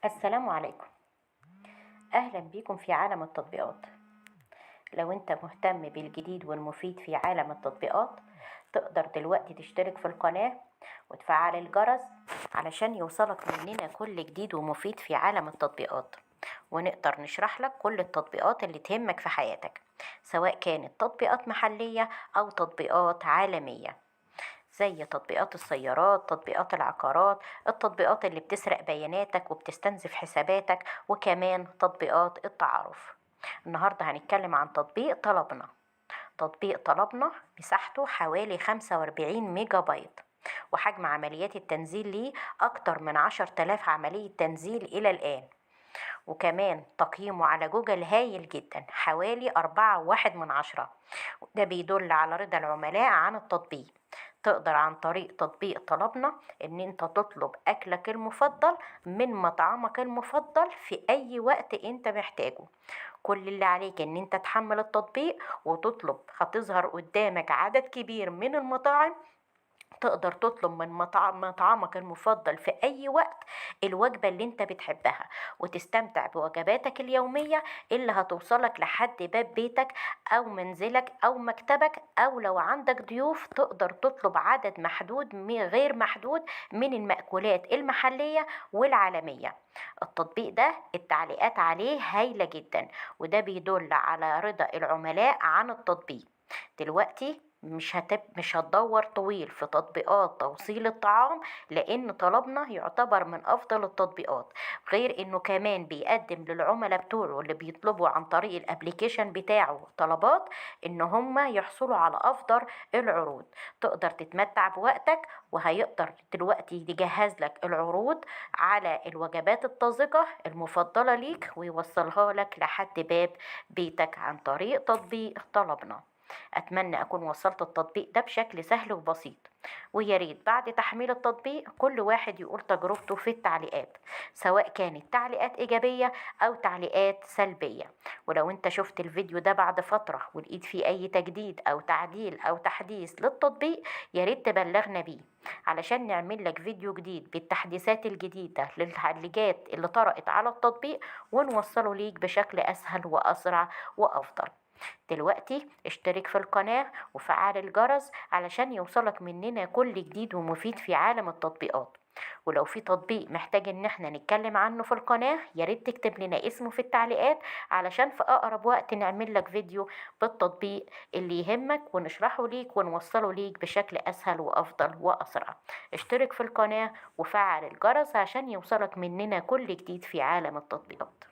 السلام عليكم. أهلا بيكم في عالم التطبيقات. لو أنت مهتم بالجديد والمفيد في عالم التطبيقات، تقدر دلوقتي تشترك في القناة وتفعل الجرس علشان يوصلك مننا كل جديد ومفيد في عالم التطبيقات، ونقدر نشرح لك كل التطبيقات اللي تهمك في حياتك، سواء كانت تطبيقات محلية أو تطبيقات عالمية، زي تطبيقات السيارات، تطبيقات العقارات، التطبيقات اللي بتسرق بياناتك وبتستنزف حساباتك، وكمان تطبيقات التعارف. النهاردة هنتكلم عن تطبيق طلبنا. تطبيق طلبنا مساحته حوالي 45 ميجا بايت، وحجم عمليات التنزيل ليه أكتر من 10,000 عملية تنزيل إلى الآن، وكمان تقييمه على جوجل هايل جدا، حوالي 4.1. ده بيدل على رضا العملاء عن التطبيق. تقدر عن طريق تطبيق طلبنا ان انت تطلب اكلك المفضل من مطعمك المفضل في اي وقت انت محتاجه. كل اللي عليك ان انت تحمل التطبيق وتطلب، هتظهر قدامك عدد كبير من المطاعم. تقدر تطلب من مطعمك المفضل في أي وقت الوجبة اللي انت بتحبها، وتستمتع بوجباتك اليومية اللي هتوصلك لحد باب بيتك أو منزلك أو مكتبك، أو لو عندك ضيوف تقدر تطلب عدد محدود غير محدود من المأكولات المحلية والعالمية. التطبيق ده التعليقات عليه هايلة جدا، وده بيدل على رضا العملاء عن التطبيق. دلوقتي مش هتدور طويل في تطبيقات توصيل الطعام، لان طلبنا يعتبر من افضل التطبيقات، غير انه كمان بيقدم للعملاء بتوعه اللي بيطلبوا عن طريق الابليكيشن بتاعه طلبات ان هم يحصلوا على افضل العروض. تقدر تتمتع بوقتك، وهيقدر دلوقتي يجهز لك العروض على الوجبات الطازجة المفضلة ليك ويوصلها لك لحد باب بيتك عن طريق تطبيق طلبنا. أتمنى أكون وصلت التطبيق ده بشكل سهل وبسيط، وياريت بعد تحميل التطبيق كل واحد يقول تجربته في التعليقات، سواء كانت تعليقات إيجابية أو تعليقات سلبية. ولو أنت شفت الفيديو ده بعد فترة ولقيت فيه أي تجديد أو تعديل أو تحديث للتطبيق، ياريت تبلغنا بيه علشان نعمل لك فيديو جديد بالتحديثات الجديدة للحاجات اللي طرأت على التطبيق، ونوصله ليك بشكل أسهل وأسرع وأفضل. دلوقتي اشترك في القناة وفعل الجرس علشان يوصلك مننا كل جديد ومفيد في عالم التطبيقات. ولو في تطبيق محتاج ان احنا نتكلم عنه في القناة، ياريت تكتب لنا اسمه في التعليقات علشان في اقرب وقت نعمل لك فيديو بالتطبيق اللي يهمك ونشرحه ليك ونوصله ليك بشكل اسهل وافضل واسرع. اشترك في القناة وفعل الجرس عشان يوصلك مننا كل جديد في عالم التطبيقات.